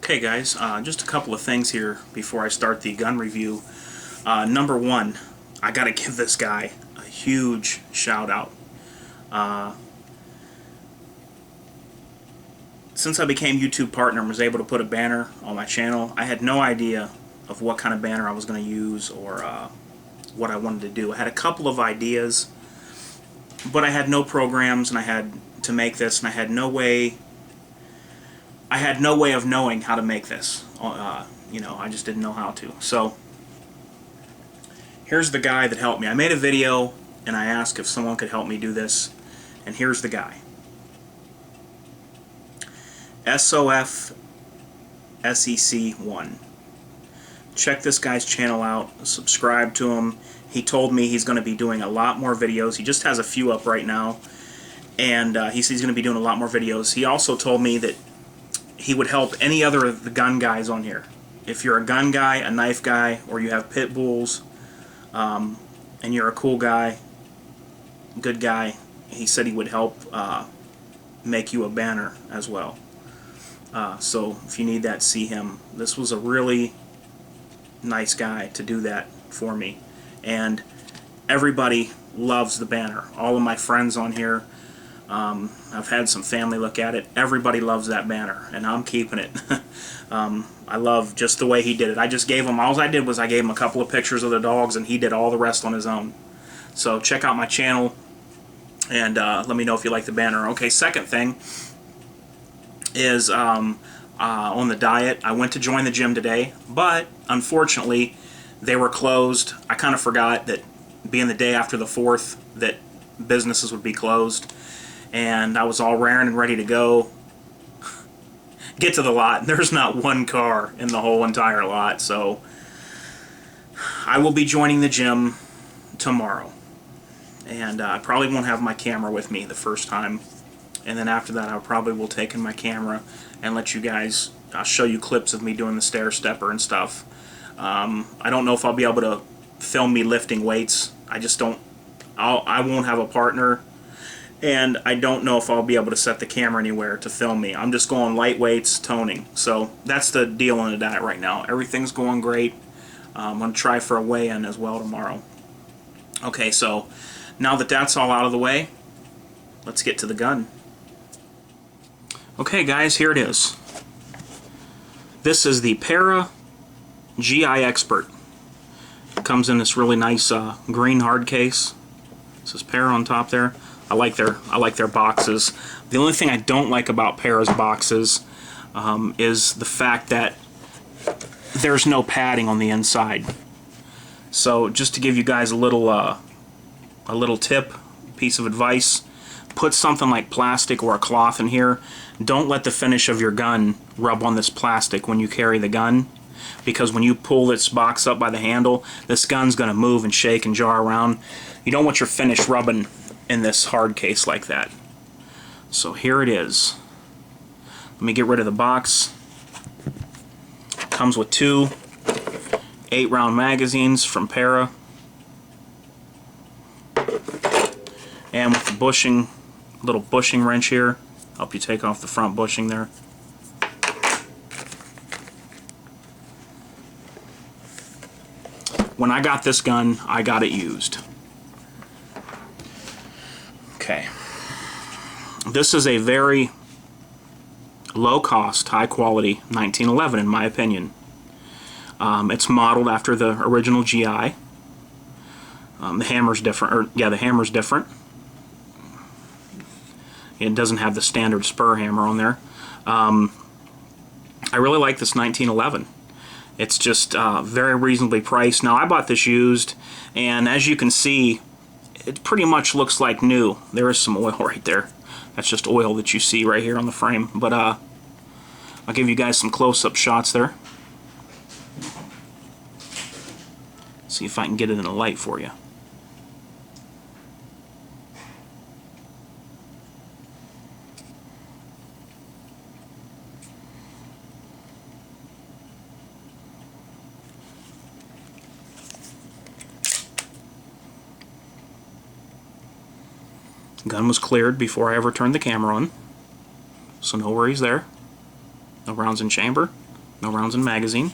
Okay guys, just a couple of things here before I start the gun review. Number one, I gotta give this guy a huge shout out. Since I became YouTube partner and was able to put a banner on my channel, I had no idea of what kind of banner I was going to use or what I wanted to do. I had a couple of ideas, but I had no programs and I had to make this, and I had no way of knowing how to make this. You know, I just didn't know how to. So here's the guy that helped me. I made a video and I asked if someone could help me do this, and here's the guy. SOF SEC1. Check this guy's channel out, subscribe to him. He told me he's going to be doing a lot more videos. He just has a few up right now, and he says he's going to be doing a lot more videos. He also told me that he would help any other of the gun guys on here. If you're a gun guy, a knife guy, or you have pit bulls, and you're a cool guy, good guy, he said he would help make you a banner as well. So if you need that, see him. This was a really nice guy to do that for me, and everybody loves the banner. All of my friends on here, I've had some family look at it. Everybody loves that banner, and I'm keeping it. I love just the way he did it. I just gave him, all I did was I gave him a couple of pictures of the dogs, and he did all the rest on his own. So check out my channel and let me know if you like the banner. Okay, second thing is on the diet. I went to join the gym today, but unfortunately they were closed. I kind of forgot that being the day after the 4th that businesses would be closed, and I was all raring and ready to go. Get to the lot, and there's not one car in the whole entire lot, so I will be joining the gym tomorrow, and I probably won't have my camera with me the first time. And then after that, I probably will take in my camera and let you guys, I'll show you clips of me doing the stair stepper and stuff. I don't know if I'll be able to film me lifting weights. I just don't, I won't have a partner, and I don't know if I'll be able to set the camera anywhere to film me. I'm just going light weights, toning. So that's the deal on the diet right now. Everything's going great. I'm going to try for a weigh-in as well tomorrow. Okay, so now that that's all out of the way, let's get to the gun. Okay guys, here it is. This is the Expert G.I Expert. It comes in this really nice green hard case. It says Para on top there. I like their boxes. The only thing I don't like about Para's boxes is the fact that there's no padding on the inside. So just to give you guys a little tip, piece of advice, put something like plastic or a cloth in here. Don't let the finish of your gun rub on this plastic when you carry the gun, because when you pull this box up by the handle, this gun's going to move and shake and jar around. You don't want your finish rubbing in this hard case like that. So here it is. Let me get rid of the box. Comes with two 8-round magazines from Para, and with the bushing, little bushing wrench here, help you take off the front bushing there. When I got this gun, I got it used. Okay. This is a very low-cost, high-quality 1911, in my opinion. It's modeled after the original GI. The hammer's different, the hammer's different. It doesn't have the standard spur hammer on there. I really like this 1911. It's just very reasonably priced. Now, I bought this used, and as you can see, it pretty much looks like new. There is some oil right there. That's just oil that you see right here on the frame. But I'll give you guys some close-up shots there. See if I can get it in the light for you. Gun was cleared before I ever turned the camera on, so no worries there. No rounds in chamber. No rounds in magazine.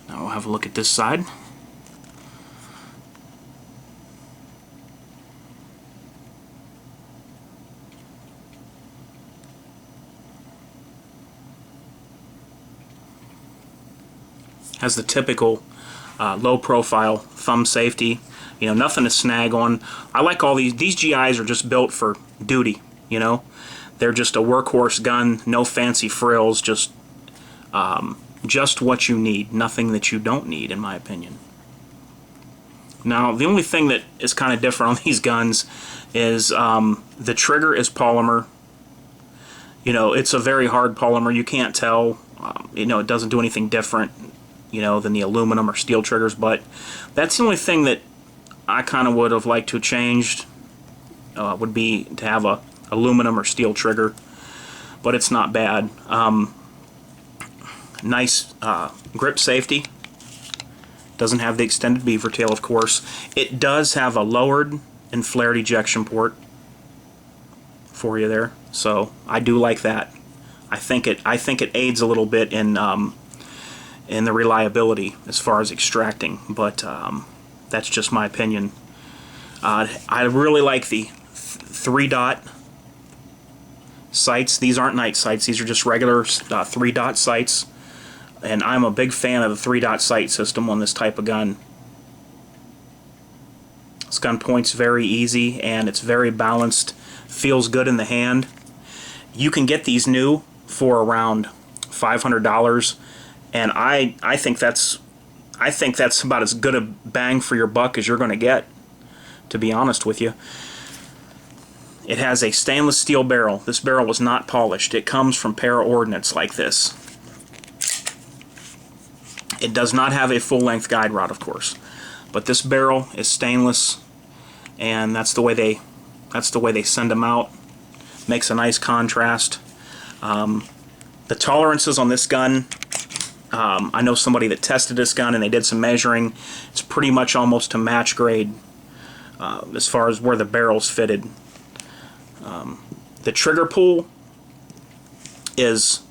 Now we'll have a look at this side. Has the typical low profile thumb safety, you know, nothing to snag on. I like all these GIs are just built for duty, you know. They're just a workhorse gun, no fancy frills, just what you need, nothing that you don't need, in my opinion. Now, the only thing that is kind of different on these guns is the trigger is polymer. You know, it's a very hard polymer. You can't tell, you know, it doesn't do anything different, you know, than the aluminum or steel triggers, but that's the only thing that I kind of would have liked to have changed, would be to have a aluminum or steel trigger, but it's not bad. Nice grip safety. Doesn't have the extended beaver tail, of course. It does have a lowered and flared ejection port for you there, so I do like that. I think it aids a little bit in the reliability as far as extracting, but that's just my opinion. I really like the 3-dot sights. These aren't night sights, these are just regular 3-dot sights, and I'm a big fan of the 3-dot sight system on this type of gun. This gun points very easy and it's very balanced, feels good in the hand. You can get these new for around $500, and I think that's about as good a bang for your buck as you're going to get, to be honest with you. It has a stainless steel barrel. This barrel was not polished. It comes from para ordnance like this. It does not have a full-length guide rod, of course, but this barrel is stainless, and that's the way they send them out. Makes a nice contrast. The tolerances on this gun, I know somebody that tested this gun and they did some measuring. It's pretty much almost to match grade as far as where the barrel's fitted. The trigger pull is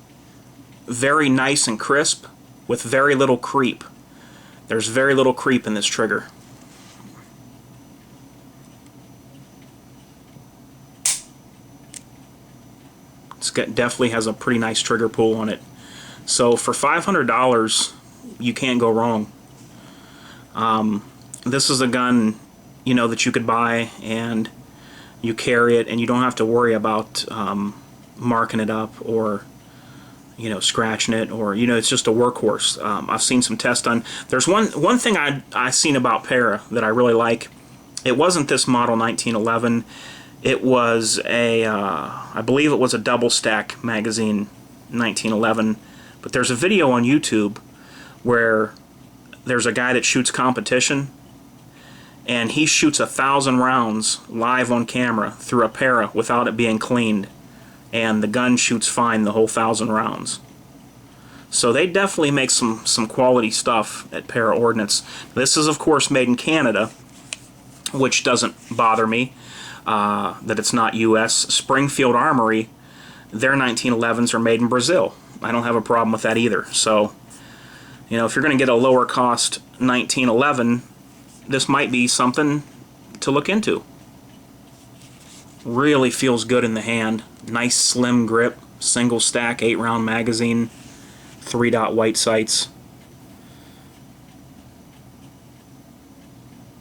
very nice and crisp with very little creep. There's very little creep in this trigger. Definitely has a pretty nice trigger pull on it. So for $500, you can't go wrong. This is a gun, you know, that you could buy and you carry it, and you don't have to worry about marking it up or, you know, scratching it, or, you know, it's just a workhorse. I've seen some tests done. There's one thing I seen about Para that I really like. It wasn't this model 1911. It was a, I believe it was a double stack magazine 1911, but there's a video on YouTube where there's a guy that shoots competition, and he shoots 1,000 rounds live on camera through a Para without it being cleaned, and the gun shoots fine the whole 1,000 rounds. So they definitely make some quality stuff at Para Ordnance. This is of course made in Canada, which doesn't bother me. That it's not U.S. Springfield Armory, their 1911s are made in Brazil. I don't have a problem with that either. So, you know, if you're going to get a lower cost 1911, this might be something to look into. Really feels good in the hand. Nice slim grip, single stack 8-round magazine, 3-dot white sights.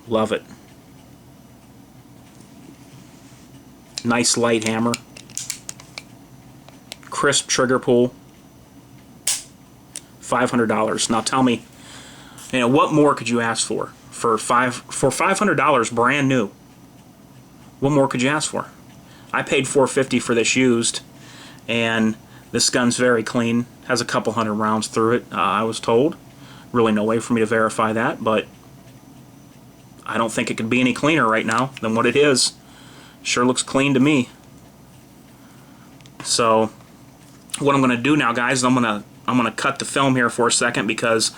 Love it. Nice light hammer. Crisp trigger pull. $500. Now tell me, you know, what more could you ask for? For $500 brand new. What more could you ask for? I paid $450 for this used, and this gun's very clean. Has a couple hundred rounds through it, I was told. Really no way for me to verify that, but I don't think it could be any cleaner right now than what it is. Sure looks clean to me. So what I'm going to do now, guys, I'm going to cut the film here for a second, because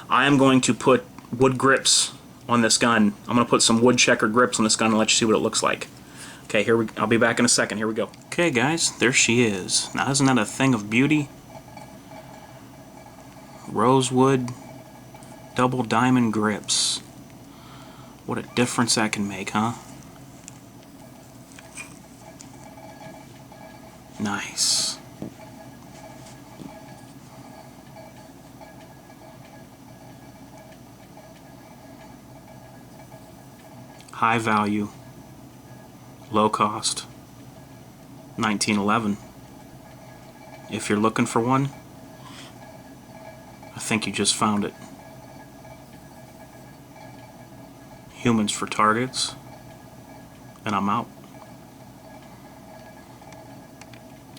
I am going to put wood grips on this gun. I'm going to put some wood checkered grips on this gun and let you see what it looks like. Okay, I'll be back in a second. Here we go. Okay, guys, there she is. Now, isn't that a thing of beauty? Rosewood double diamond grips. What a difference that can make, huh? Nice. High value, low cost, 1911. If you're looking for one, I think you just found it. Humans for targets, and I'm out.